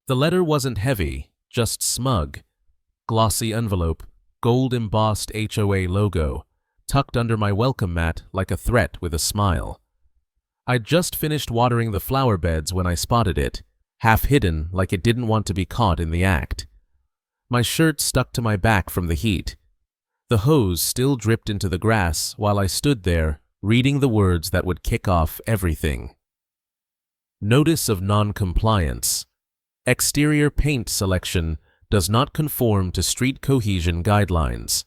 The letter wasn't heavy, just smug. Glossy envelope, gold-embossed HOA logo, tucked under my welcome mat like a threat with a smile. I'd just finished watering the flower beds when I spotted it, half hidden like it didn't want to be caught in the act. My shirt stuck to my back from the heat. The hose still dripped into the grass while I stood there, reading the words that would kick off everything. Notice of non-compliance. Exterior paint selection does not conform to street cohesion guidelines.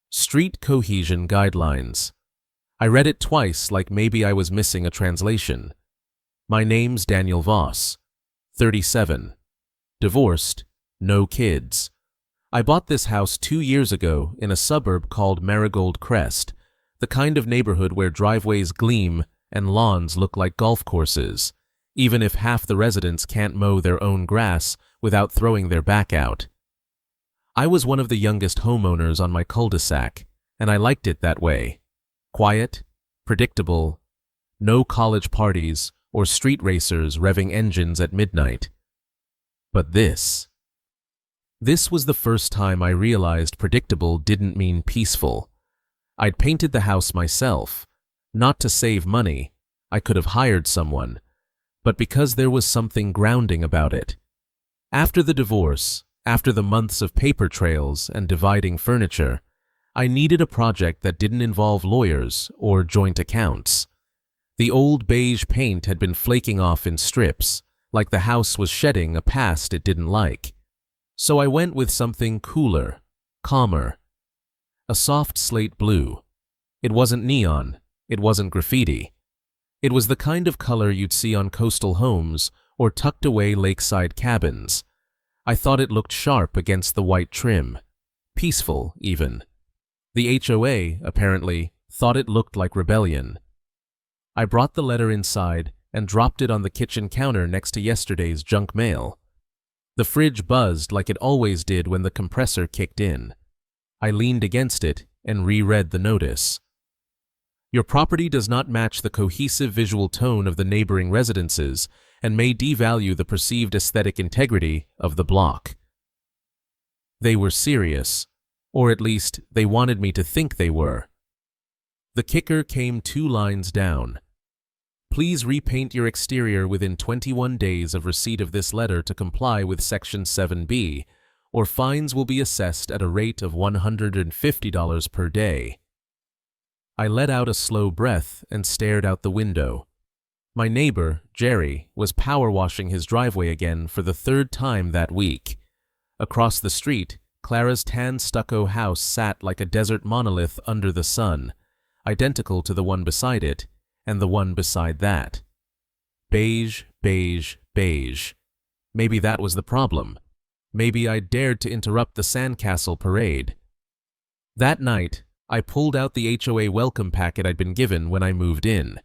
Street cohesion guidelines. I read it twice like maybe I was missing a translation. My name's Daniel Voss, 37. Divorced, no kids. I bought this house 2 years ago in a suburb called Marigold Crest, the kind of neighborhood where driveways gleam and lawns look like golf courses, even if half the residents can't mow their own grass without throwing their back out. I was one of the youngest homeowners on my cul-de-sac, and I liked it that way. Quiet, predictable, no college parties or street racers revving engines at midnight. But this was the first time I realized predictable didn't mean peaceful. I'd painted the house myself, not to save money, I could have hired someone, but because there was something grounding about it. After the divorce, after the months of paper trails and dividing furniture, I needed a project that didn't involve lawyers or joint accounts. The old beige paint had been flaking off in strips, like the house was shedding a past it didn't like. So I went with something cooler, calmer. A soft slate blue. It wasn't neon, it wasn't graffiti. It was the kind of color you'd see on coastal homes or tucked away lakeside cabins. I thought it looked sharp against the white trim. Peaceful, even. The HOA, apparently, thought it looked like rebellion. I brought the letter inside and dropped it on the kitchen counter next to yesterday's junk mail. The fridge buzzed like it always did when the compressor kicked in. I leaned against it and reread the notice. Your property does not match the cohesive visual tone of the neighboring residences and may devalue the perceived aesthetic integrity of the block. They were serious, or at least they wanted me to think they were. The kicker came 2 lines down. Please repaint your exterior within 21 days of receipt of this letter to comply with Section 7B, or fines will be assessed at a rate of $150 per day. I let out a slow breath and stared out the window. My neighbor, Jerry, was power washing his driveway again for the 3rd time that week. Across the street, Clara's tan stucco house sat like a desert monolith under the sun, identical to the one beside it, and the one beside that. Beige, beige, beige. Maybe that was the problem. Maybe I dared to interrupt the sandcastle parade. That night, I pulled out the HOA welcome packet I'd been given when I moved in.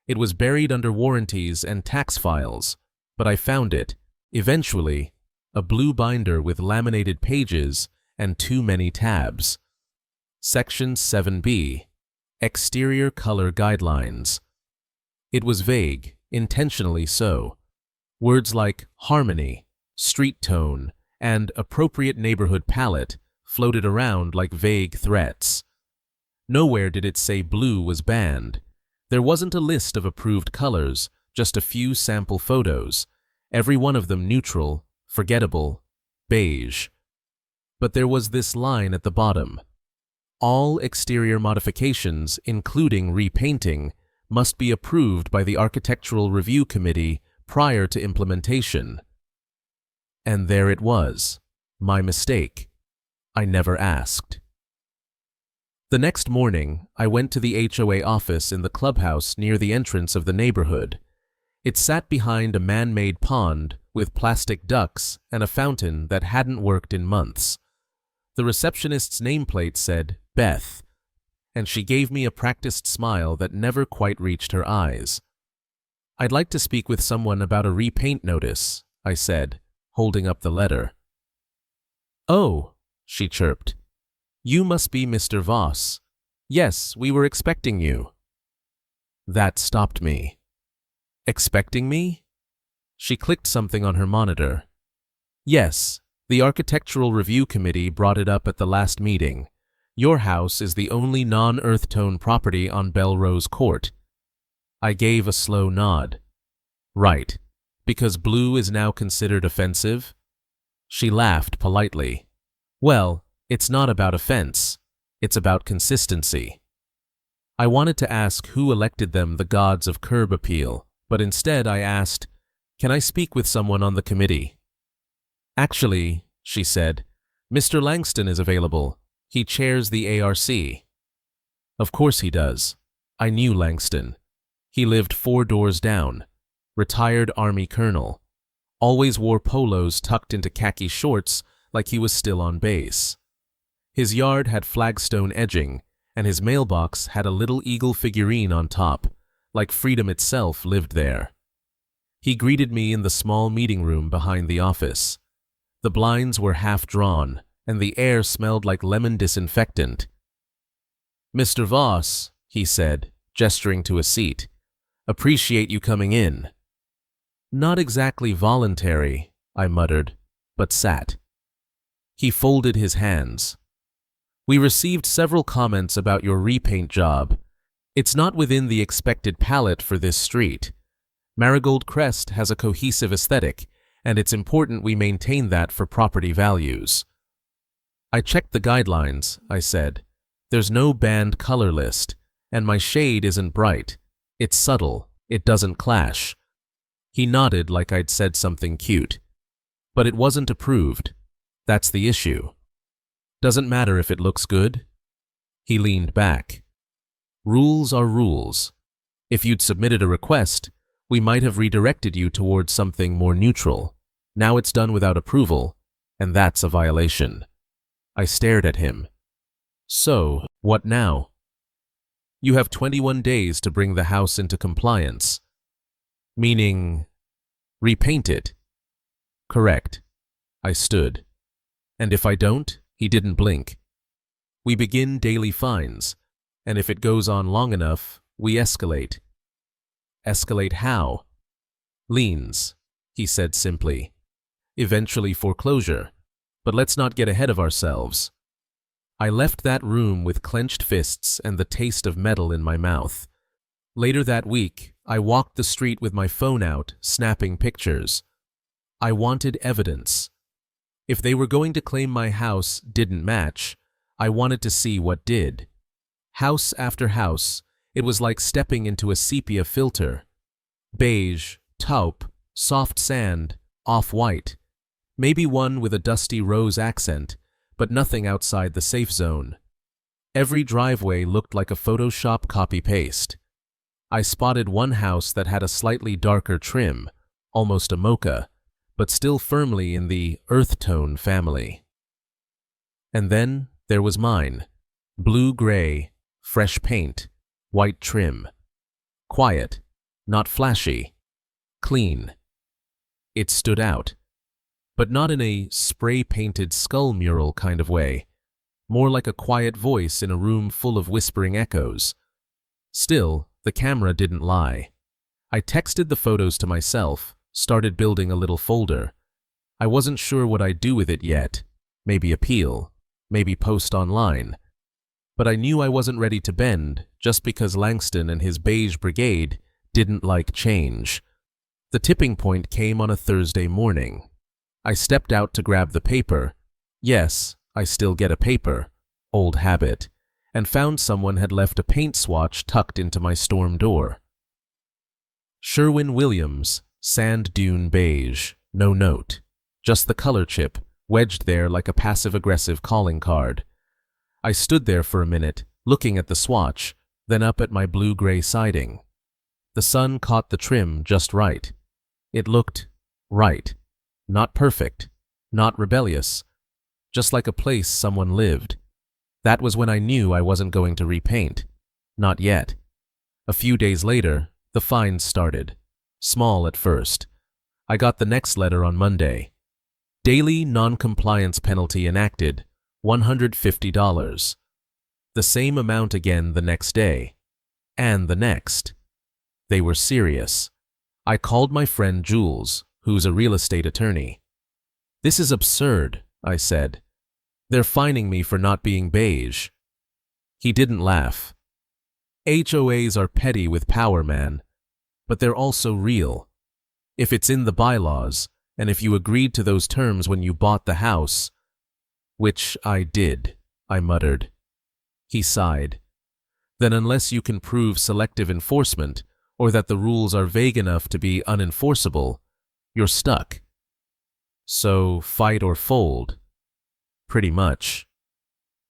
It was buried under warranties and tax files, but I found it, eventually, a blue binder with laminated pages and too many tabs. Section 7B. Exterior Color Guidelines. It was vague, intentionally so. Words like harmony, street tone, and appropriate neighborhood palette floated around like vague threats. Nowhere did it say blue was banned. There wasn't a list of approved colors, just a few sample photos, every one of them neutral, forgettable, beige. But there was this line at the bottom. All exterior modifications, including repainting, must be approved by the Architectural Review Committee prior to implementation. And there it was. My mistake. I never asked. The next morning, I went to the HOA office in the clubhouse near the entrance of the neighborhood. It sat behind a man-made pond with plastic ducks and a fountain that hadn't worked in months. The receptionist's nameplate said, Beth, and she gave me a practiced smile that never quite reached her eyes. I'd like to speak with someone about a repaint notice, I said, holding up the letter. Oh, she chirped. You must be Mr. Voss. Yes, we were expecting you. That stopped me. Expecting me? She clicked something on her monitor, Yes, the Architectural Review Committee brought it up at the last meeting. Your house is the only non-earth tone property on Bellrose Court. I gave a slow nod. Right, because blue is now considered offensive? She laughed politely. Well, it's not about offense. It's about consistency. I wanted to ask who elected them the gods of curb appeal, but instead I asked, "Can I speak with someone on the committee?" "Actually," she said, "Mr. Langston is available. He chairs the ARC." Of course he does. I knew Langston. He lived 4 doors down. Retired Army colonel. Always wore polos tucked into khaki shorts like he was still on base. His yard had flagstone edging, and his mailbox had a little eagle figurine on top, like freedom itself lived there. He greeted me in the small meeting room behind the office. The blinds were half drawn, and the air smelled like lemon disinfectant. "Mr. Voss," he said, gesturing to a seat, "appreciate you coming in." "Not exactly voluntary," I muttered, but sat. He folded his hands. "We received several comments about your repaint job. It's not within the expected palette for this street. Marigold Crest has a cohesive aesthetic, and it's important we maintain that for property values." "I checked the guidelines," I said. "There's no banned color list, and my shade isn't bright. It's subtle. It doesn't clash." He nodded like I'd said something cute. "But it wasn't approved. That's the issue. Doesn't matter if it looks good." He leaned back. "Rules are rules. If you'd submitted a request, we might have redirected you towards something more neutral. Now it's done without approval, and that's a violation." I stared at him. "So, what now?" "You have 21 days to bring the house into compliance." "Meaning, repaint it?" "Correct." I stood. "And if I don't?" He didn't blink. "We begin daily fines, and if it goes on long enough, we escalate." "Escalate how?" "Liens," he said simply. "Eventually foreclosure, but let's not get ahead of ourselves." I left that room with clenched fists and the taste of metal in my mouth. Later that week, I walked the street with my phone out, snapping pictures. I wanted evidence. If they were going to claim my house didn't match, I wanted to see what did. House after house, it was like stepping into a sepia filter. Beige, taupe, soft sand, off-white. Maybe one with a dusty rose accent, but nothing outside the safe zone. Every driveway looked like a Photoshop copy-paste. I spotted one house that had a slightly darker trim, almost a mocha, but still firmly in the earth tone family. And then there was mine. Blue-gray, fresh paint, white trim. Quiet, not flashy, clean. It stood out, but not in a spray-painted skull mural kind of way, more like a quiet voice in a room full of whispering echoes. Still, the camera didn't lie. I texted the photos to myself, started building a little folder. I wasn't sure what I'd do with it yet. Maybe appeal, maybe post online. But I knew I wasn't ready to bend just because Langston and his beige brigade didn't like change. The tipping point came on a Thursday morning. I stepped out to grab the paper. Yes, I still get a paper. Old habit. And found someone had left a paint swatch tucked into my storm door. Sherwin-Williams, sand dune beige, no note. Just the color chip, wedged there like a passive-aggressive calling card. I stood there for a minute, looking at the swatch, then up at my blue-gray siding. The sun caught the trim just right. It looked right. Not perfect, not rebellious, just like a place someone lived. That was when I knew I wasn't going to repaint. Not yet. A few days later, the fines started. Small at first. I got the next letter on Monday. Daily non-compliance penalty enacted, $150. The same amount again the next day. And the next. They were serious. I called my friend Jules, who's a real estate attorney. "This is absurd," I said. "They're fining me for not being beige." He didn't laugh. "HOAs are petty with power, man. But they're also real. If it's in the bylaws, and if you agreed to those terms when you bought the house—" "Which I did," I muttered. He sighed. "Then unless you can prove selective enforcement, or that the rules are vague enough to be unenforceable, you're stuck. So fight or fold." "Pretty much."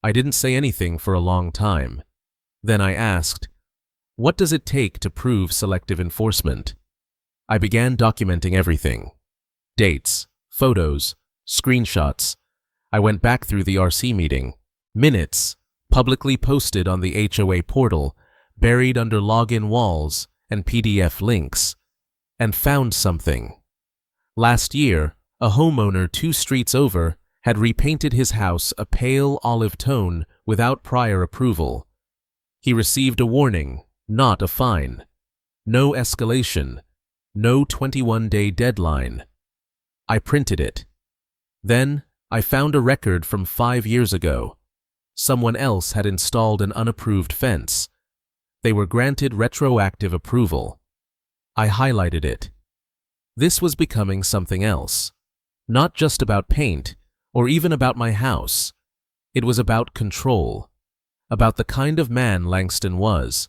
I didn't say anything for a long time. Then I asked, "What does it take to prove selective enforcement?" I began documenting everything. Dates, photos, screenshots. I went back through the RC meeting. Minutes, publicly posted on the HOA portal, buried under login walls and PDF links. And found something. Last year, a homeowner 2 streets over had repainted his house a pale olive tone without prior approval. He received a warning, not a fine. No escalation. No 21-day deadline. I printed it. Then I found a record from 5 years ago. Someone else had installed an unapproved fence. They were granted retroactive approval. I highlighted it. This was becoming something else. Not just about paint, or even about my house. It was about control. About the kind of man Langston was,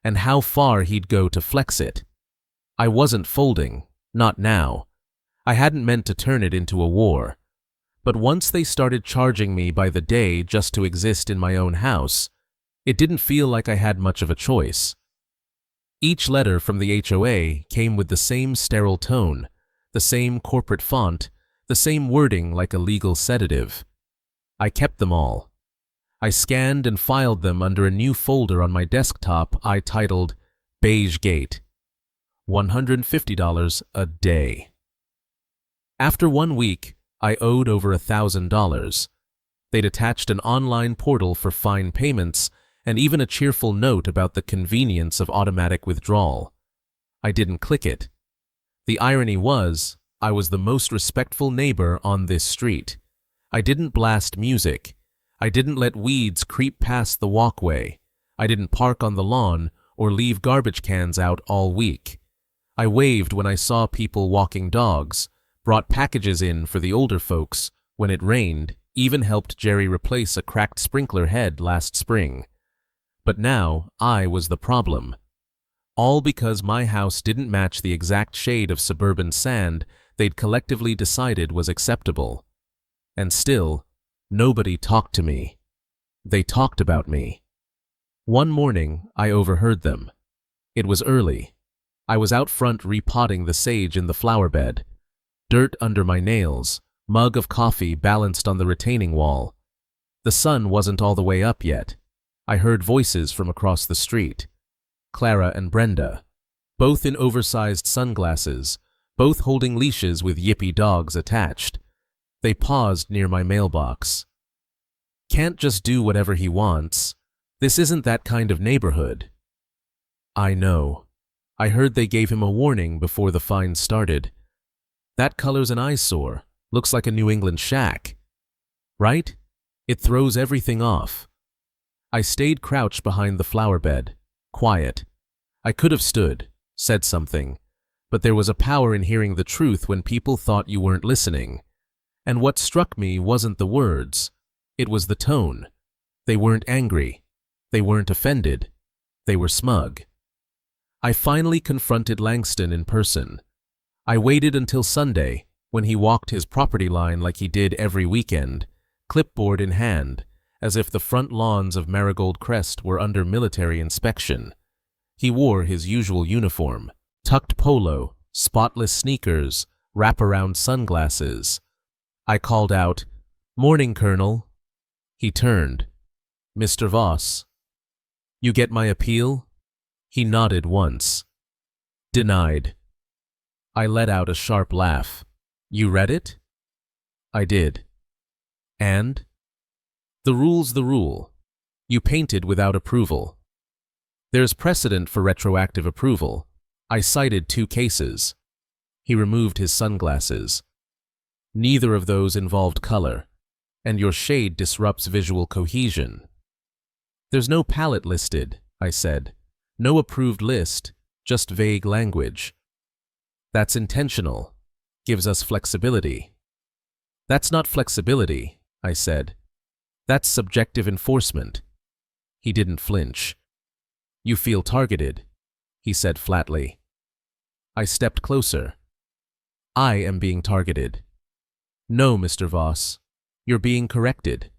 and how far he'd go to flex it. I wasn't folding, not now. I hadn't meant to turn it into a war. But once they started charging me by the day just to exist in my own house, it didn't feel like I had much of a choice. Each letter from the HOA came with the same sterile tone, the same corporate font, the same wording like a legal sedative. I kept them all. I scanned and filed them under a new folder on my desktop I titled Beige Gate. $150 a day. After 1 week, I owed over $1,000. They'd attached an online portal for fine payments and even a cheerful note about the convenience of automatic withdrawal. I didn't click it. The irony was, I was the most respectful neighbor on this street. I didn't blast music. I didn't let weeds creep past the walkway. I didn't park on the lawn or leave garbage cans out all week. I waved when I saw people walking dogs, brought packages in for the older folks when it rained, even helped Jerry replace a cracked sprinkler head last spring. But now I was the problem. All because my house didn't match the exact shade of suburban sand they'd collectively decided was acceptable. And still, nobody talked to me. They talked about me. One morning, I overheard them. It was early. I was out front repotting the sage in the flower bed. Dirt under my nails, mug of coffee balanced on the retaining wall. The sun wasn't all the way up yet. I heard voices from across the street. Clara and Brenda, both in oversized sunglasses, both holding leashes with yippy dogs attached. They paused near my mailbox. "Can't just do whatever he wants. This isn't that kind of neighborhood." "I know. I heard they gave him a warning before the fine started. That color's an eyesore. Looks like a New England shack. Right? It throws everything off." I stayed crouched behind the flower bed, quiet. I could have stood, said something, but there was a power in hearing the truth when people thought you weren't listening. And what struck me wasn't the words. It was the tone. They weren't angry. They weren't offended. They were smug. I finally confronted Langston in person. I waited until Sunday, when he walked his property line like he did every weekend, clipboard in hand, as if the front lawns of Marigold Crest were under military inspection. He wore his usual uniform, tucked polo, spotless sneakers, wraparound sunglasses. I called out, "Morning, Colonel." He turned. "Mr. Voss." "You get my appeal?" He nodded once. "Denied." I let out a sharp laugh. "You read it?" I did. "And?" "The rule's the rule. You painted without approval. There's precedent for retroactive approval. I cited 2 cases. He removed his sunglasses. Neither of those involved color, and your shade disrupts visual cohesion. There's no palette listed, I said. No approved list, just vague language. That's intentional. Gives us flexibility. That's not flexibility, I said. That's subjective enforcement. He didn't flinch. You feel targeted, he said flatly. I stepped closer. I am being targeted. No, Mr. Voss. You're being corrected.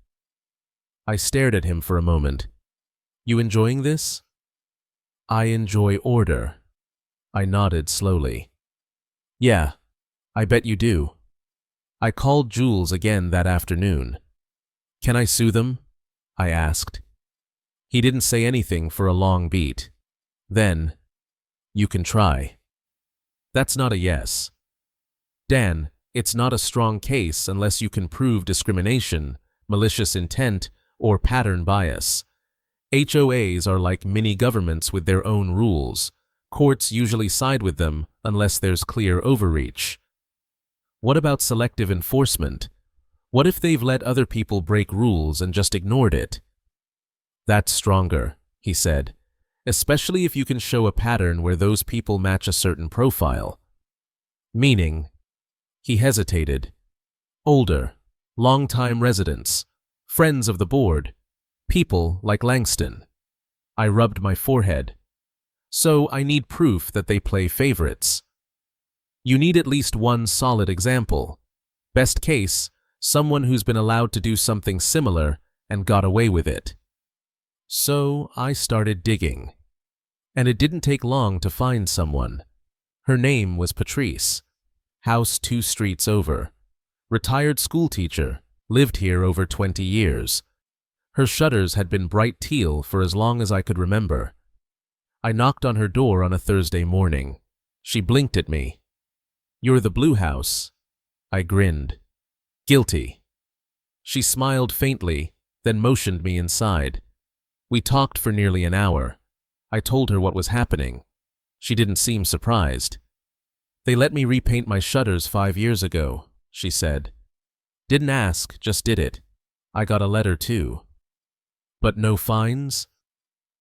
I stared at him for a moment. You enjoying this? I enjoy order. I nodded slowly. Yeah, I bet you do. I called Jules again that afternoon. Can I sue them? I asked. He didn't say anything for a long beat. Then, you can try. That's not a yes. Dan, it's not a strong case unless you can prove discrimination, malicious intent, or pattern bias. HOAs are like mini-governments with their own rules. Courts usually side with them unless there's clear overreach. What about selective enforcement? What if they've let other people break rules and just ignored it? That's stronger, he said, especially if you can show a pattern where those people match a certain profile. Meaning, he hesitated. Older, long-time residents, friends of the board, people like Langston. I rubbed my forehead. So I need proof that they play favorites. You need at least one solid example. Best case, someone who's been allowed to do something similar and got away with it. So I started digging. And it didn't take long to find someone. Her name was Patrice. House 2 streets over. Retired schoolteacher, lived here over 20 years. Her shutters had been bright teal for as long as I could remember. I knocked on her door on a Thursday morning. She blinked at me. You're the Blue House. I grinned. Guilty. She smiled faintly, then motioned me inside. We talked for nearly an hour. I told her what was happening. She didn't seem surprised. They let me repaint my shutters 5 years ago, she said. Didn't ask, just did it. I got a letter too. But no fines?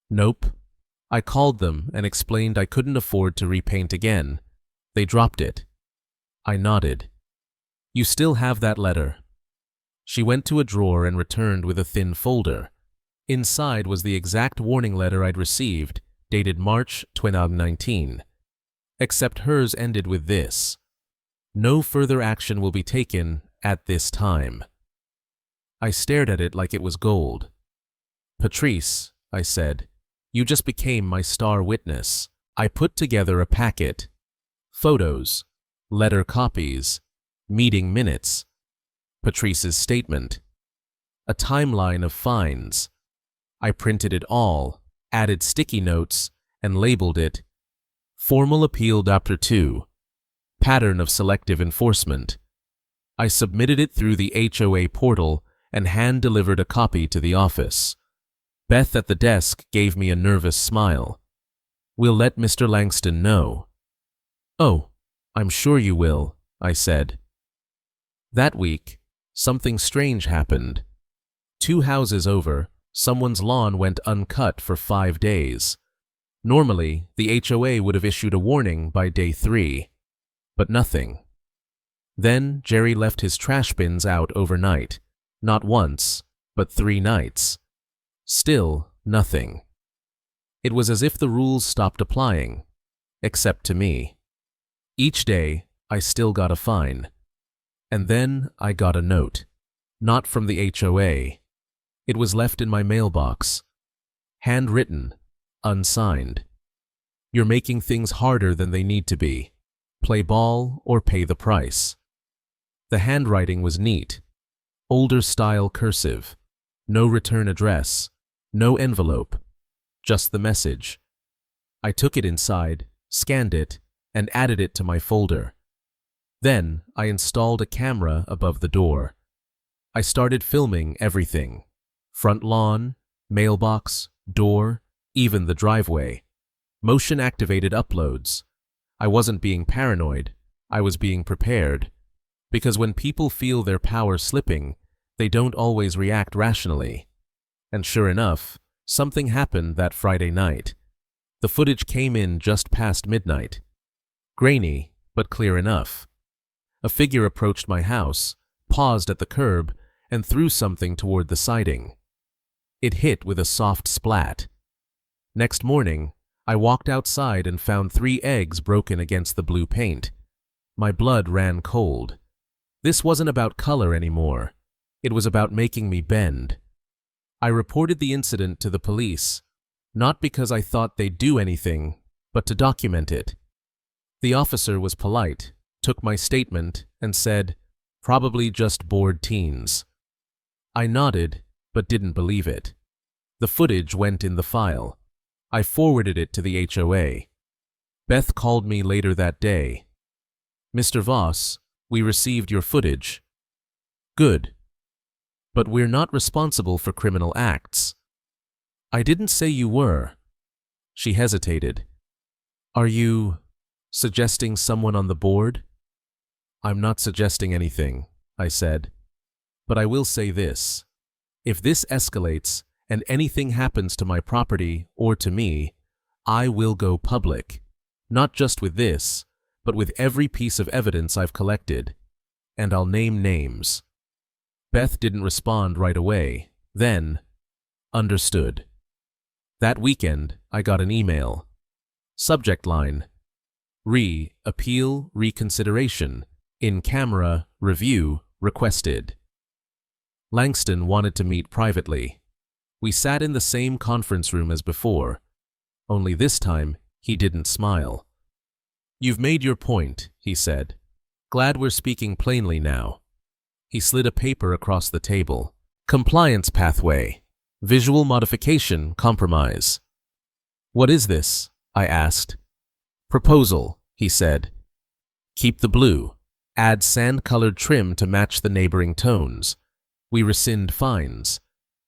Nope. I called them and explained I couldn't afford to repaint again. They dropped it. I nodded. You still have that letter. She went to a drawer and returned with a thin folder. Inside was the exact warning letter I'd received, dated March 2019. Except hers ended with this: no further action will be taken at this time. I stared at it like it was gold. Patrice, I said, you just became my star witness. I put together a packet. Photos, letter copies, meeting minutes, Patrice's statement, a timeline of fines. I printed it all, added sticky notes, and labeled it Formal Appeal Chapter 2, Pattern of Selective Enforcement. I submitted it through the HOA portal and hand-delivered a copy to the office. Beth at the desk gave me a nervous smile. We'll let Mr. Langston know. Oh, I'm sure you will, I said. That week, something strange happened. 2 houses over, someone's lawn went uncut for 5 days. Normally, the HOA would have issued a warning by day 3, but nothing. Then Jerry left his trash bins out overnight, not once, but 3 nights. Still nothing. It was as if the rules stopped applying, except to me. Each day, I still got a fine. And then I got a note, not from the HOA. It was left in my mailbox. Handwritten, unsigned. You're making things harder than they need to be. Play ball or pay the price. The handwriting was neat. Older style cursive. No return address. No envelope. Just the message. I took it inside, scanned it, and added it to my folder. Then I installed a camera above the door. I started filming everything. Front lawn, mailbox, door, even the driveway. Motion-activated uploads. I wasn't being paranoid. I was being prepared. Because when people feel their power slipping, they don't always react rationally. And sure enough, something happened that Friday night. The footage came in just past midnight. Grainy, but clear enough. A figure approached my house, paused at the curb, and threw something toward the siding. It hit with a soft splat. Next morning, I walked outside and found 3 eggs broken against the blue paint. My blood ran cold. This wasn't about color anymore. It was about making me bend. I reported the incident to the police, not because I thought they'd do anything, but to document it. The officer was polite, took my statement, and said, "Probably just bored teens." I nodded, but didn't believe it. The footage went in the file. I forwarded it to the HOA. Beth called me later that day. "Mr. Voss, we received your footage." "Good. But we're not responsible for criminal acts." "I didn't say you were." She hesitated. "Are you suggesting someone on the board?" "I'm not suggesting anything," I said. "But I will say this. If this escalates and anything happens to my property or to me, I will go public. Not just with this, but with every piece of evidence I've collected. And I'll name names." Beth didn't respond right away. Then, "Understood." That weekend, I got an email. Subject line: Appeal reconsideration. In-camera review requested. Langston wanted to meet privately. We sat in the same conference room as before, only this time he didn't smile. "You've made your point," he said. "Glad we're speaking plainly now." He slid a paper across the table. "Compliance pathway. Visual modification compromise." "What is this?" I asked. "Proposal," he said. "Keep the blue. Add sand-colored trim to match the neighboring tones. We rescind fines.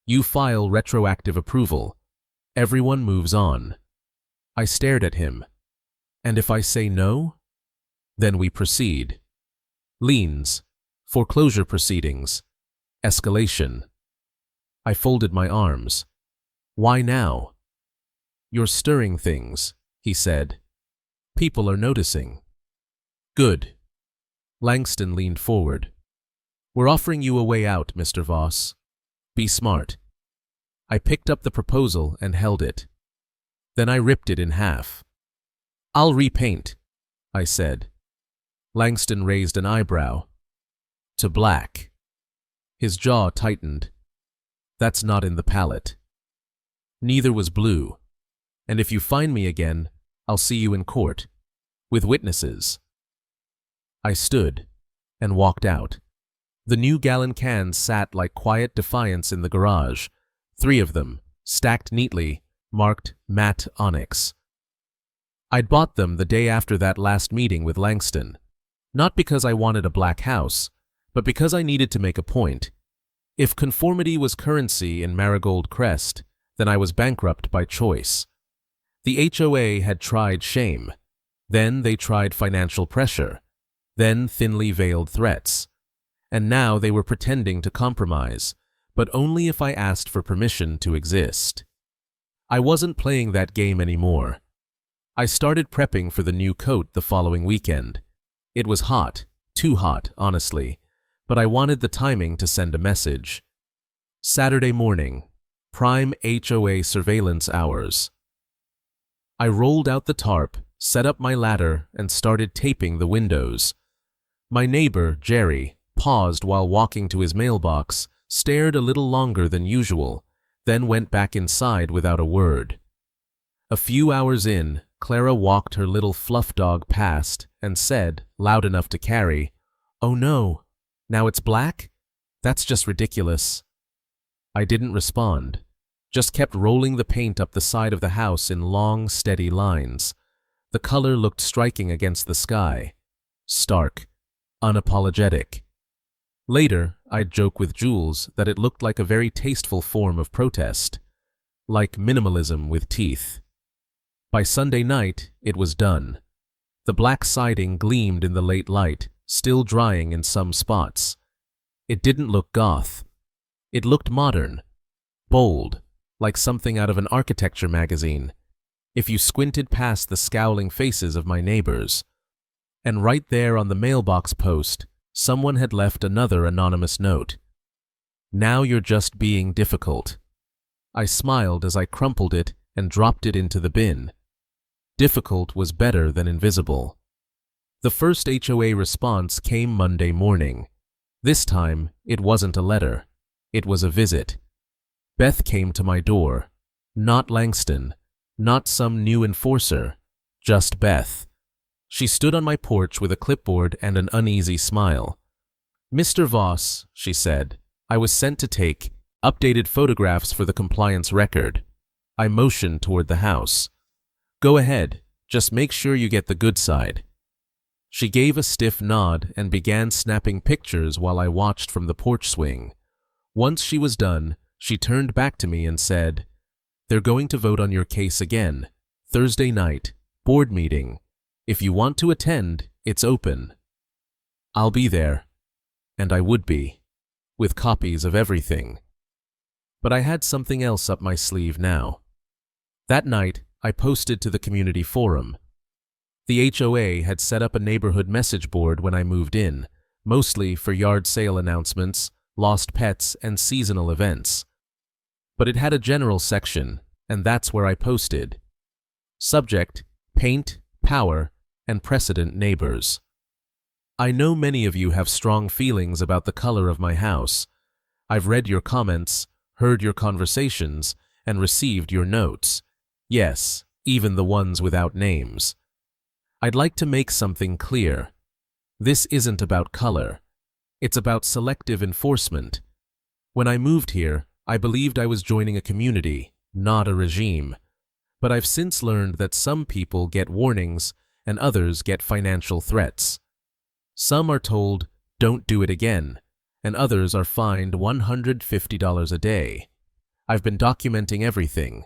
You file retroactive approval. Everyone moves on." I stared at him. "And if I say no?" "Then we proceed. Liens, foreclosure proceedings, escalation." I folded my arms. "Why now?" "You're stirring things," he said. "People are noticing." "Good." Langston leaned forward. "We're offering you a way out, Mr. Voss. Be smart." I picked up the proposal and held it. Then I ripped it in half. "I'll repaint," I said. Langston raised an eyebrow. "To black." His jaw tightened. "That's not in the palette." "Neither was blue. And if you find me again, I'll see you in court. With witnesses." I stood and walked out. The new gallon cans sat like quiet defiance in the garage, 3 of them, stacked neatly, marked matte onyx. I'd bought them the day after that last meeting with Langston, not because I wanted a black house, but because I needed to make a point. If conformity was currency in Marigold Crest, then I was bankrupt by choice. The HOA had tried shame. Then they tried financial pressure. Then thinly veiled threats. And now they were pretending to compromise, but only if I asked for permission to exist. I wasn't playing that game anymore. I started prepping for the new coat the following weekend. It was hot, too hot, honestly, but I wanted the timing to send a message. Saturday morning, prime HOA surveillance hours. I rolled out the tarp, set up my ladder, and started taping the windows. My neighbor, Jerry, paused while walking to his mailbox, stared a little longer than usual, then went back inside without a word. A few hours in, Clara walked her little fluff dog past and said, loud enough to carry, "Oh no, now it's black? That's just ridiculous." I didn't respond, just kept rolling the paint up the side of the house in long, steady lines. The color looked striking against the sky. Stark. Unapologetic. Later, I'd joke with Jules that it looked like a very tasteful form of protest, like minimalism with teeth. By Sunday night, it was done. The black siding gleamed in the late light, still drying in some spots. It didn't look goth. It looked modern, bold, like something out of an architecture magazine, if you squinted past the scowling faces of my neighbors. And right there on the mailbox post, someone had left another anonymous note. "Now you're just being difficult." I smiled as I crumpled it and dropped it into the bin. Difficult was better than invisible. The first HOA response came Monday morning. This time, it wasn't a letter. It was a visit. Beth came to my door. Not Langston. Not some new enforcer. Just Beth. She stood on my porch with a clipboard and an uneasy smile. "Mr. Voss," she said, "I was sent to take updated photographs for the compliance record." I motioned toward the house. "Go ahead. Just make sure you get the good side." She gave a stiff nod and began snapping pictures while I watched from the porch swing. Once she was done, she turned back to me and said, "They're going to vote on your case again. Thursday night. Board meeting. If you want to attend, it's open." I'll be there. And I would be, with copies of everything. But I had something else up my sleeve now. That night, I posted to the community forum. The HOA had set up a neighborhood message board when I moved in, mostly for yard sale announcements, lost pets, and seasonal events. But it had a general section, and that's where I posted. Subject: paint, power, and precedent neighbors. I know many of you have strong feelings about the color of my house. I've read your comments, heard your conversations, and received your notes. Yes, even the ones without names. I'd like to make something clear. This isn't about color. It's about selective enforcement. When I moved here, I believed I was joining a community, not a regime. But I've since learned that some people get warnings and others get financial threats. Some are told, "Don't do it again," and others are fined $150 a day. I've been documenting everything.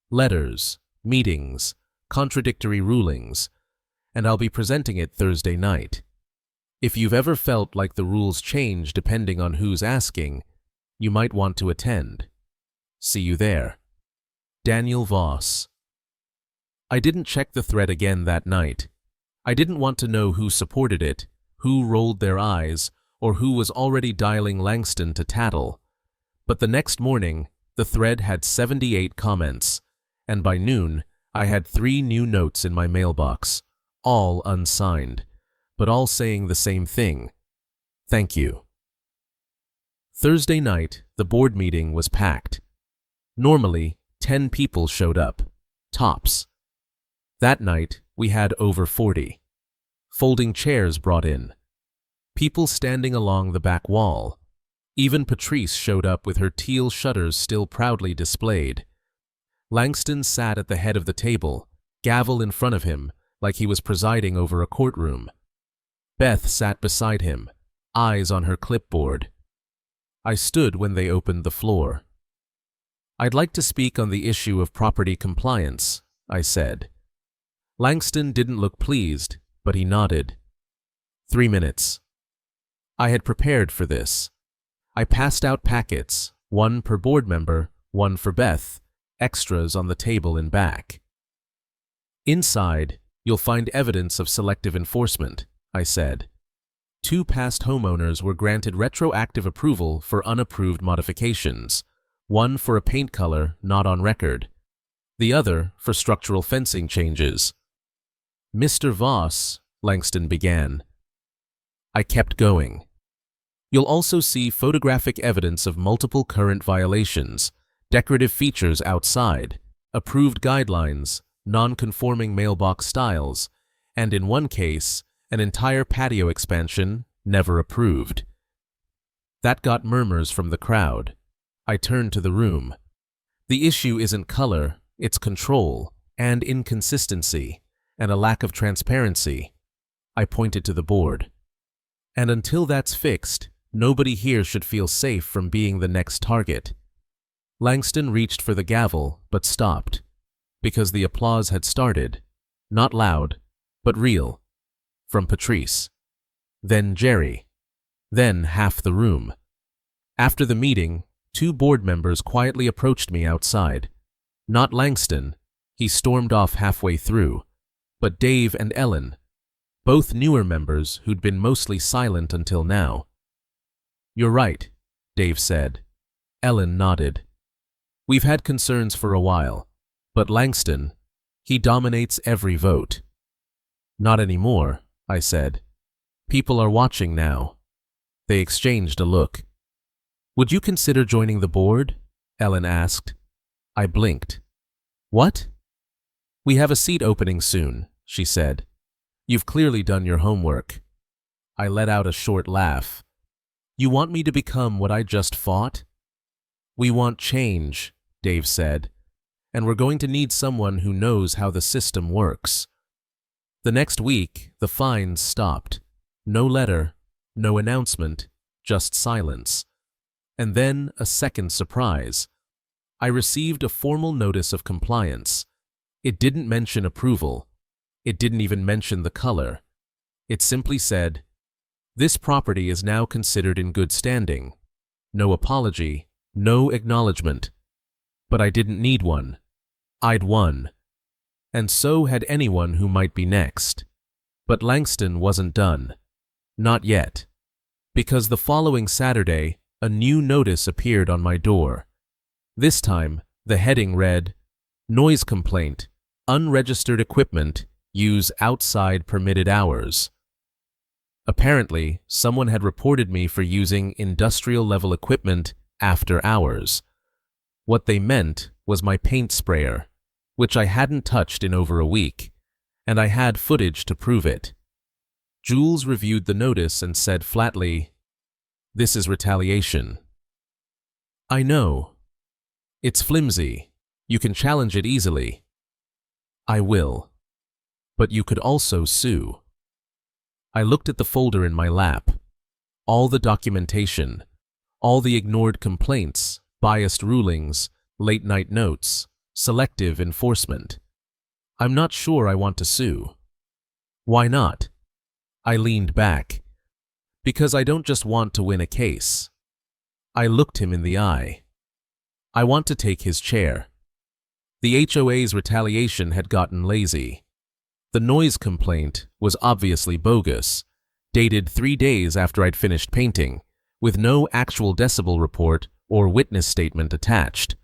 Letters, meetings, contradictory rulings, and I'll be presenting it Thursday night. If you've ever felt like the rules change depending on who's asking, you might want to attend. See you there. Daniel Voss. I didn't check the thread again that night. I didn't want to know who supported it, who rolled their eyes, or who was already dialing Langston to tattle. But the next morning, the thread had 78 comments, and by noon, I had 3 new notes in my mailbox, all unsigned, but all saying the same thing. Thank you. Thursday night, the board meeting was packed. Normally, 10 people showed up, tops. That night, we had over 40. Folding chairs brought in. People standing along the back wall. Even Patrice showed up with her teal shutters still proudly displayed. Langston sat at the head of the table, gavel in front of him, like he was presiding over a courtroom. Beth sat beside him, eyes on her clipboard. I stood when they opened the floor. "I'd like to speak on the issue of property compliance," I said. Langston didn't look pleased, but he nodded. 3 minutes. I had prepared for this. I passed out packets, 1 per board member, 1 for Beth, extras on the table in back. "Inside, you'll find evidence of selective enforcement," I said. 2 past homeowners were granted retroactive approval for unapproved modifications, 1 for a paint color not on record, the other for structural fencing changes. "Mr. Voss," Langston began. I kept going. "You'll also see photographic evidence of multiple current violations, decorative features outside, approved guidelines, non-conforming mailbox styles, and in one case, an entire patio expansion never approved." That got murmurs from the crowd. I turned to the room. The issue isn't color, it's control and inconsistency and a lack of transparency. I pointed to the board. And until that's fixed, nobody here should feel safe from being the next target. Langston reached for the gavel, but stopped, because the applause had started, not loud, but real, from Patrice. then Jerry, then half the room. After the meeting, 2 board members quietly approached me outside. Not Langston, he stormed off halfway through, but Dave and Ellen, both newer members who'd been mostly silent until now. "You're right," Dave said. Ellen nodded. "We've had concerns for a while, but Langston, he dominates every vote." "Not anymore," I said. "People are watching now." They exchanged a look. "Would you consider joining the board?" Ellen asked. I blinked. "What?" "We have a seat opening soon," she said. "You've clearly done your homework." I let out a short laugh. "You want me to become what I just fought?" "We want change," Dave said, "and we're going to need someone who knows how the system works." The next week, the fines stopped. No letter, no announcement, just silence. And then a second surprise. I received a formal notice of compliance. It didn't mention approval. It didn't even mention the color. It simply said, "This property is now considered in good standing." No apology, no acknowledgement. But I didn't need one. I'd won. And so had anyone who might be next. But Langston wasn't done. Not yet. Because the following Saturday, a new notice appeared on my door. This time, the heading read, "Noise complaint. Unregistered equipment. Use outside permitted hours." Apparently, someone had reported me for using industrial-level equipment after hours. What they meant was my paint sprayer, which I hadn't touched in over a week, and I had footage to prove it. Jules reviewed the notice and said flatly, "This is retaliation." "I know. It's flimsy. You can challenge it easily." "I will. But you could also sue." I looked at the folder in my lap. All the documentation, all the ignored complaints, biased rulings, late-night notes, selective enforcement. I'm not sure I want to sue. "Why not?" I leaned back. "Because I don't just want to win a case." I looked him in the eye. "I want to take his chair." The HOA's retaliation had gotten lazy. The noise complaint was obviously bogus, dated 3 days after I'd finished painting, with no actual decibel report or witness statement attached.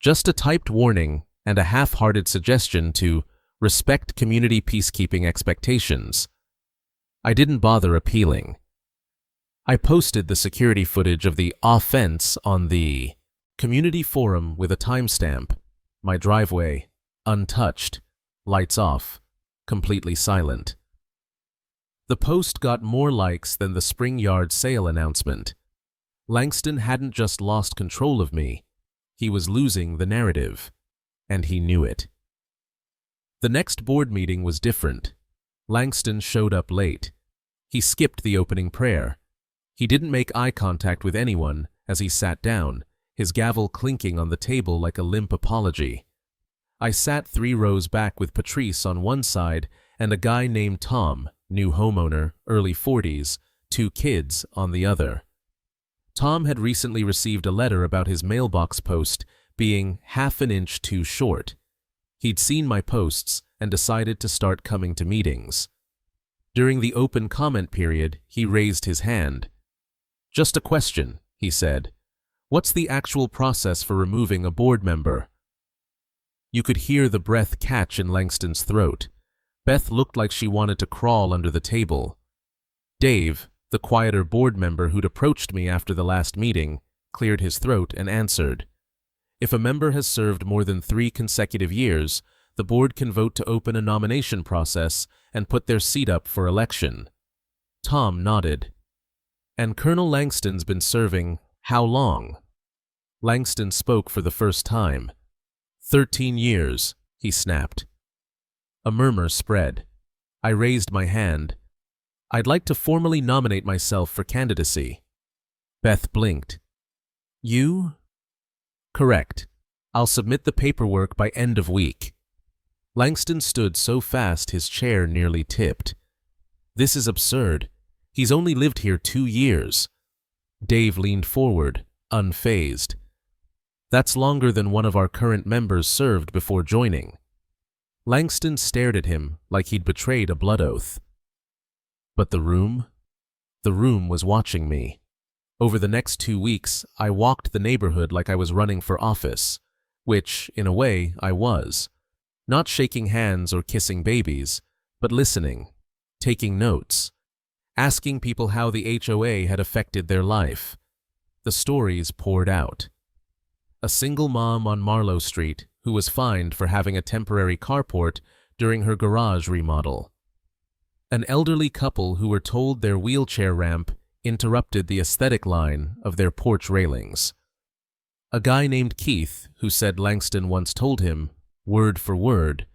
Just a typed warning and a half-hearted suggestion to respect community peacekeeping expectations. I didn't bother appealing. I posted the security footage of the offense on the community forum with a timestamp. My driveway, untouched, lights off, completely silent. The post got more likes than the spring yard sale announcement. Langston hadn't just lost control of me, he was losing the narrative, and he knew it. The next board meeting was different. Langston showed up late. He skipped the opening prayer. He didn't make eye contact with anyone as he sat down, his gavel clinking on the table like a limp apology. I sat 3 rows back with Patrice on one side and a guy named Tom, new homeowner, early 40s, 2 kids on the other. Tom had recently received a letter about his mailbox post being half an inch too short. He'd seen my posts and decided to start coming to meetings. During the open comment period, he raised his hand. "Just a question," he said. "What's the actual process for removing a board member?" You could hear the breath catch in Langston's throat. Beth looked like she wanted to crawl under the table. Dave, the quieter board member who'd approached me after the last meeting, cleared his throat and answered. "If a member has served more than 3 consecutive years, the board can vote to open a nomination process and put their seat up for election." Tom nodded. "And Colonel Langston's been serving how long?" Langston spoke for the first time. 13 years, he snapped. A murmur spread. I raised my hand. "I'd like to formally nominate myself for candidacy." Beth blinked. "You?" "Correct. I'll submit the paperwork by end of week." Langston stood so fast his chair nearly tipped. "This is absurd. He's only lived here 2 years. Dave leaned forward, unfazed. That's longer than one of our current members served before joining. Langston stared at him like he'd betrayed a blood oath. But the room? The room was watching me. Over the next 2 weeks, I walked the neighborhood like I was running for office, which, in a way, I was. Not shaking hands or kissing babies, but listening, taking notes, asking people how the HOA had affected their life. The stories poured out. A single mom on Marlowe Street who was fined for having a temporary carport during her garage remodel. An elderly couple who were told their wheelchair ramp interrupted the aesthetic line of their porch railings. A guy named Keith who said Langston once told him, word for word,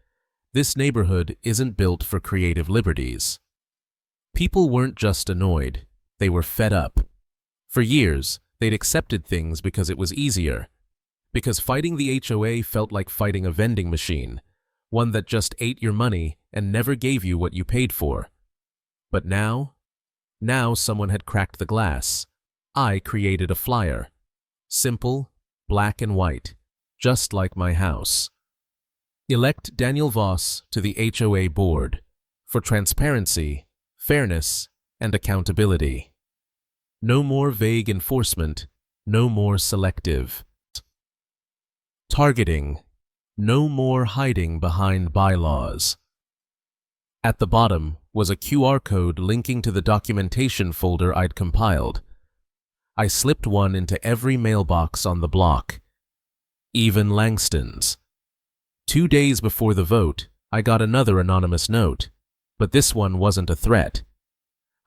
"This neighborhood isn't built for creative liberties." People weren't just annoyed, they were fed up. For years, they'd accepted things because it was easier. Because fighting the HOA felt like fighting a vending machine, one that just ate your money and never gave you what you paid for. But now someone had cracked the glass. I created a flyer. Simple, black and white, just like my house. Elect Daniel Voss to the HOA board for transparency, fairness, and accountability. No more vague enforcement, no more selective. Targeting, no more hiding behind bylaws. At the bottom was a QR code linking to the documentation folder I'd compiled. I slipped one into every mailbox on the block, even Langston's. 2 days before the vote, I got another anonymous note, but this one wasn't a threat.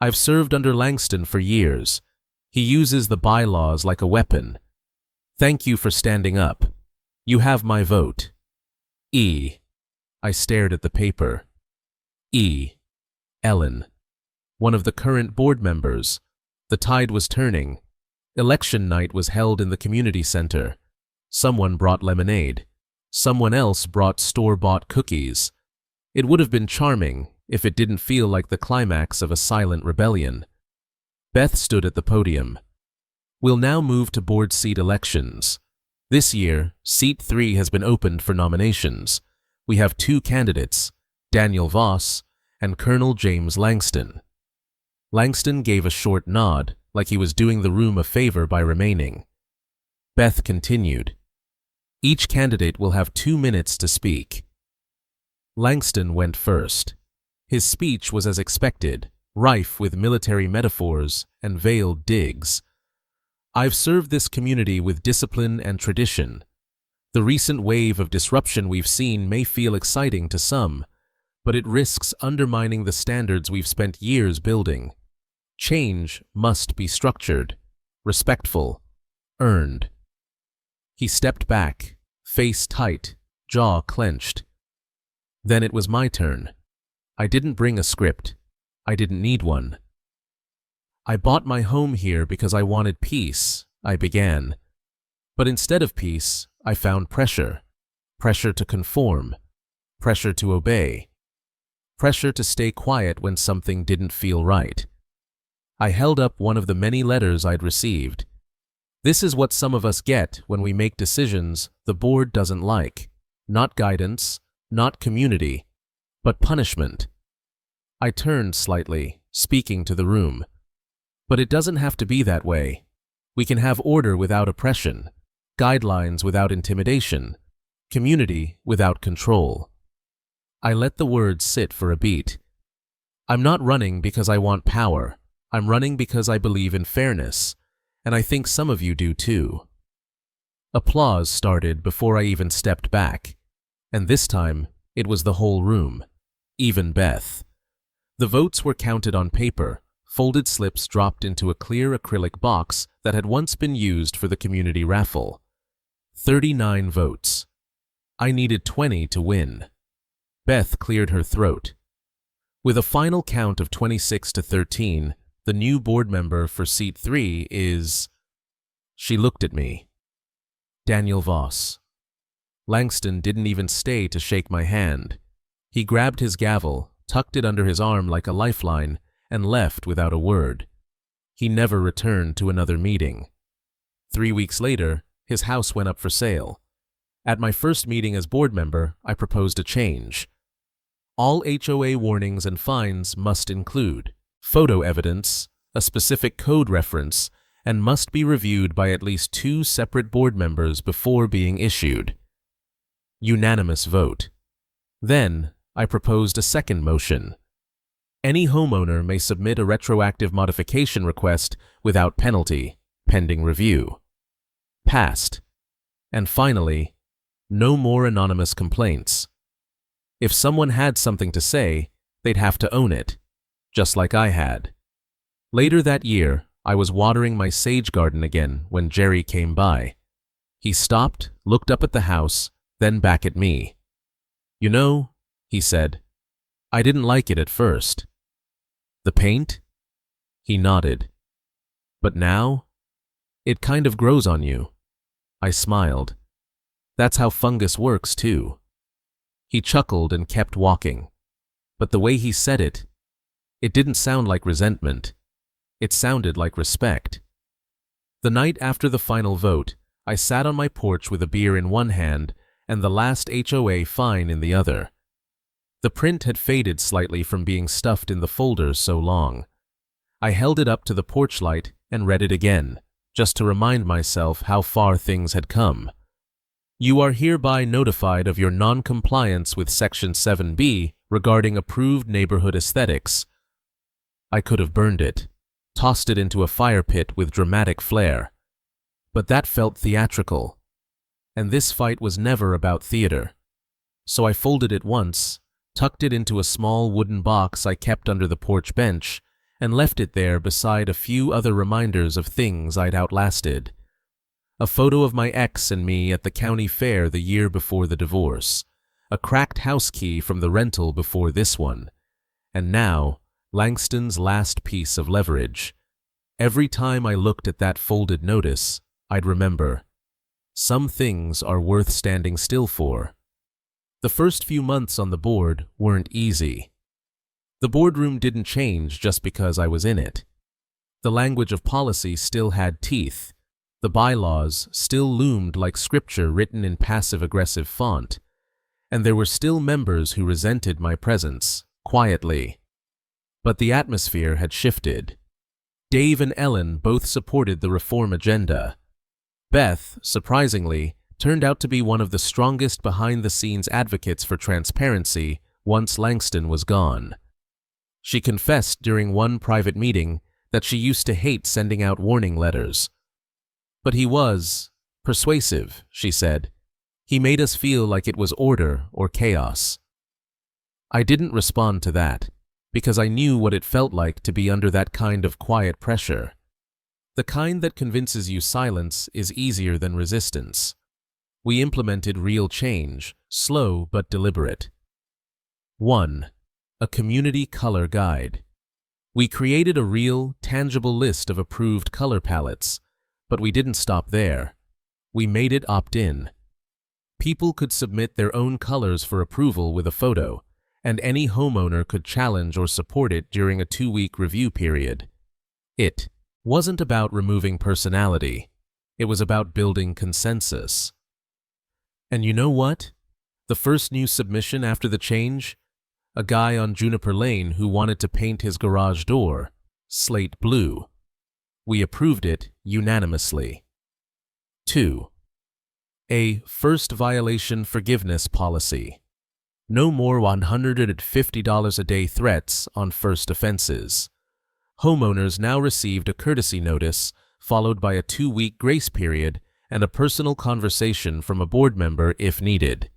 I've served under Langston for years. He uses the bylaws like a weapon. Thank you for standing up. You have my vote. E. I stared at the paper. E. Ellen. One of the current board members. The tide was turning. Election night was held in the community center. Someone brought lemonade. Someone else brought store-bought cookies. It would have been charming if it didn't feel like the climax of a silent rebellion. Beth stood at the podium. We'll now move to board seat elections. This year, Seat 3 has been opened for nominations. We have 2 candidates, Daniel Voss and Colonel James Langston. Langston gave a short nod, like he was doing the room a favor by remaining. Beth continued. Each candidate will have 2 minutes to speak. Langston went first. His speech was as expected, rife with military metaphors and veiled digs. I've served this community with discipline and tradition. The recent wave of disruption we've seen may feel exciting to some, but it risks undermining the standards we've spent years building. Change must be structured, respectful, earned. He stepped back, face tight, jaw clenched. Then it was my turn. I didn't bring a script. I didn't need one. I bought my home here because I wanted peace, I began. But instead of peace, I found pressure. Pressure to conform. Pressure to obey. Pressure to stay quiet when something didn't feel right. I held up one of the many letters I'd received. This is what some of us get when we make decisions the board doesn't like. Not guidance, not community, but punishment. I turned slightly, speaking to the room. But it doesn't have to be that way. We can have order without oppression, guidelines without intimidation, community without control. I let the words sit for a beat. I'm not running because I want power. I'm running because I believe in fairness, and I think some of you do too. Applause started before I even stepped back, and this time it was the whole room, even Beth. The votes were counted on paper. Folded slips dropped into a clear acrylic box that had once been used for the community raffle. 39 votes. I needed 20 to win. Beth cleared her throat. With a final count of 26-13, the new board member for Seat 3 is... She looked at me. Daniel Voss. Langston didn't even stay to shake my hand. He grabbed his gavel, tucked it under his arm like a lifeline, and left without a word. He never returned to another meeting. 3 weeks later, his house went up for sale. At my first meeting as board member, I proposed a change. All HOA warnings and fines must include photo evidence, a specific code reference, and must be reviewed by at least 2 separate board members before being issued. Unanimous vote. Then, I proposed a second motion. Any homeowner may submit a retroactive modification request without penalty, pending review. Passed. And finally, no more anonymous complaints. If someone had something to say, they'd have to own it, just like I had. Later that year, I was watering my sage garden again when Jerry came by. He stopped, looked up at the house, then back at me. "You know," he said, "I didn't like it at first." "The paint?" He nodded. "But now? It kind of grows on you." I smiled. "That's how fungus works, too." He chuckled and kept walking. But the way he said it didn't sound like resentment. It sounded like respect. The night after the final vote, I sat on my porch with a beer in one hand and the last HOA fine in the other. The print had faded slightly from being stuffed in the folders so long. I held it up to the porch light and read it again, just to remind myself how far things had come. "You are hereby notified of your non-compliance with Section 7B regarding approved neighborhood aesthetics." I could have burned it, tossed it into a fire pit with dramatic flair. But that felt theatrical. And this fight was never about theater. So I folded it once, tucked it into a small wooden box I kept under the porch bench, and left it there beside a few other reminders of things I'd outlasted. A photo of my ex and me at the county fair the year before the divorce, a cracked house key from the rental before this one, and now Langston's last piece of leverage. Every time I looked at that folded notice, I'd remember, some things are worth standing still for. The first few months on the board weren't easy. The boardroom didn't change just because I was in it. The language of policy still had teeth. The bylaws still loomed like scripture written in passive-aggressive font, and there were still members who resented my presence, quietly. But the atmosphere had shifted. Dave and Ellen both supported the reform agenda. Beth, surprisingly, turned out to be one of the strongest behind-the-scenes advocates for transparency once Langston was gone. She confessed during one private meeting that she used to hate sending out warning letters. "But he was persuasive," she said. "He made us feel like it was order or chaos." I didn't respond to that, because I knew what it felt like to be under that kind of quiet pressure. The kind that convinces you silence is easier than resistance. We implemented real change, slow but deliberate. 1. A community color guide. We created a real, tangible list of approved color palettes, but we didn't stop there. We made it opt-in. People could submit their own colors for approval with a photo, and any homeowner could challenge or support it during a 2-week review period. It wasn't about removing personality. It was about building consensus. And you know what? The first new submission after the change? A guy on Juniper Lane who wanted to paint his garage door slate blue. We approved it unanimously. 2. A first violation forgiveness policy. No more $150 a day threats on first offenses. Homeowners now received a courtesy notice, followed by a 2-week grace period and a personal conversation from a board member if needed.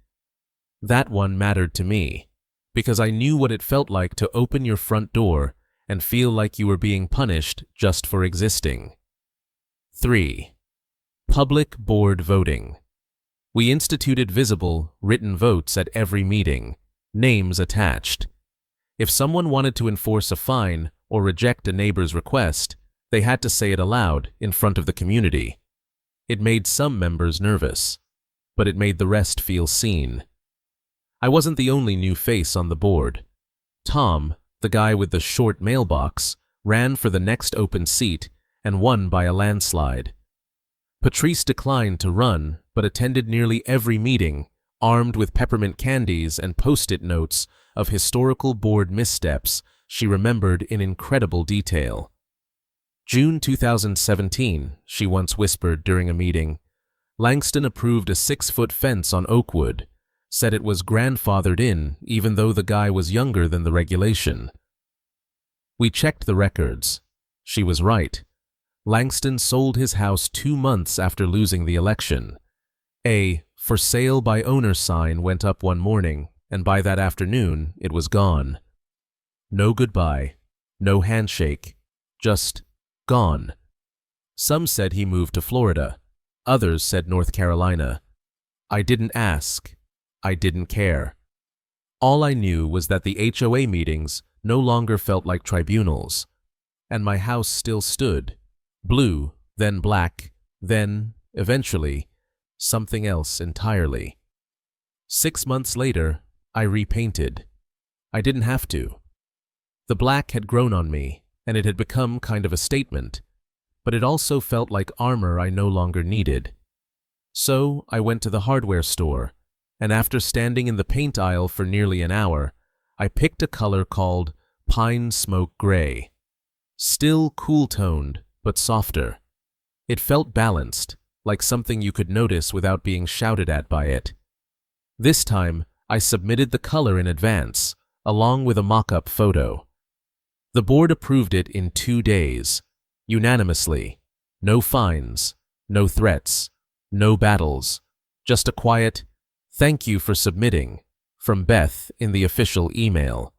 That one mattered to me, because I knew what it felt like to open your front door and feel like you were being punished just for existing. 3. Public board voting. We instituted visible, written votes at every meeting, names attached. If someone wanted to enforce a fine or reject a neighbor's request, they had to say it aloud in front of the community. It made some members nervous, but it made the rest feel seen. I wasn't the only new face on the board. Tom, the guy with the short mailbox, ran for the next open seat and won by a landslide. Patrice declined to run, but attended nearly every meeting, armed with peppermint candies and post-it notes of historical board missteps she remembered in incredible detail. June 2017, she once whispered during a meeting, Langston approved a 6-foot fence on Oakwood, said it was grandfathered in even though the guy was younger than the regulation. We checked the records. She was right. Langston sold his house 2 months after losing the election. A "for sale by owner" sign went up one morning, and by that afternoon it was gone. No goodbye, no handshake, just gone. Some said he moved to Florida. Others said North Carolina. I didn't ask. I didn't care. All I knew was that the HOA meetings no longer felt like tribunals, and my house still stood, blue, then black, then, eventually, something else entirely. 6 months later, I repainted. I didn't have to. The black had grown on me, and it had become kind of a statement, but it also felt like armor I no longer needed. So I went to the hardware store, and after standing in the paint aisle for nearly an hour, I picked a color called Pine Smoke Gray. Still cool-toned, but softer. It felt balanced, like something you could notice without being shouted at by it. This time, I submitted the color in advance, along with a mock-up photo. The board approved it in 2 days, unanimously. No fines, no threats, no battles, just a quiet, "Thank you for submitting," from Beth in the official email.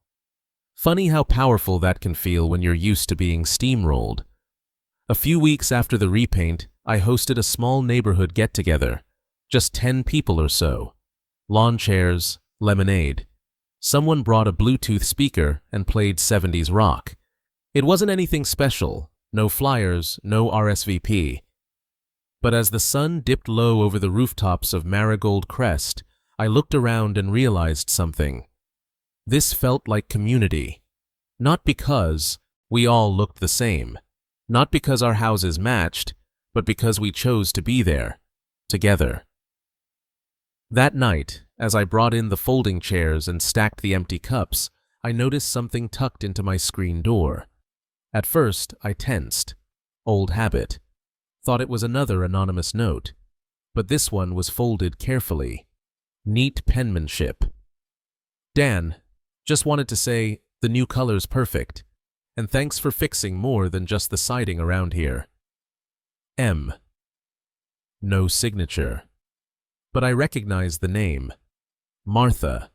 Funny how powerful that can feel when you're used to being steamrolled. A few weeks after the repaint, I hosted a small neighborhood get-together, just 10 people or so. Lawn chairs, lemonade. Someone brought a Bluetooth speaker and played 70s rock. It wasn't anything special, no flyers, no RSVP. But as the sun dipped low over the rooftops of Marigold Crest, I looked around and realized something. This felt like community. Not because we all looked the same, not because our houses matched, but because we chose to be there, together. That night, as I brought in the folding chairs and stacked the empty cups, I noticed something tucked into my screen door. At first, I tensed. Old habit. Thought it was another anonymous note, but this one was folded carefully. Neat penmanship. Dan, just wanted to say, the new color's perfect, and thanks for fixing more than just the siding around here. M. No signature. But I recognized the name. Martha.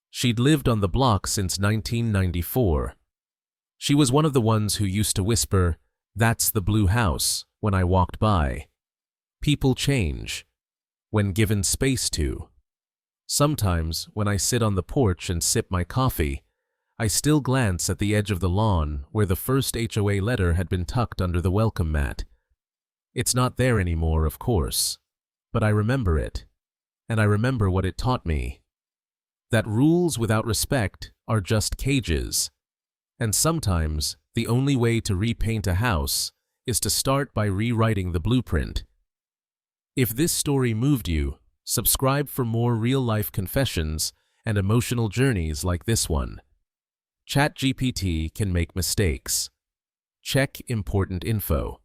She'd lived on the block since 1994. She was one of the ones who used to whisper, "That's the blue house," when I walked by. People change, when given space to. Sometimes, when I sit on the porch and sip my coffee, I still glance at the edge of the lawn where the first HOA letter had been tucked under the welcome mat. It's not there anymore, of course, but I remember it, and I remember what it taught me. That rules without respect are just cages, and sometimes the only way to repaint a house is to start by rewriting the blueprint. If this story moved you, subscribe for more real-life confessions and emotional journeys like this one. ChatGPT can make mistakes. Check important info.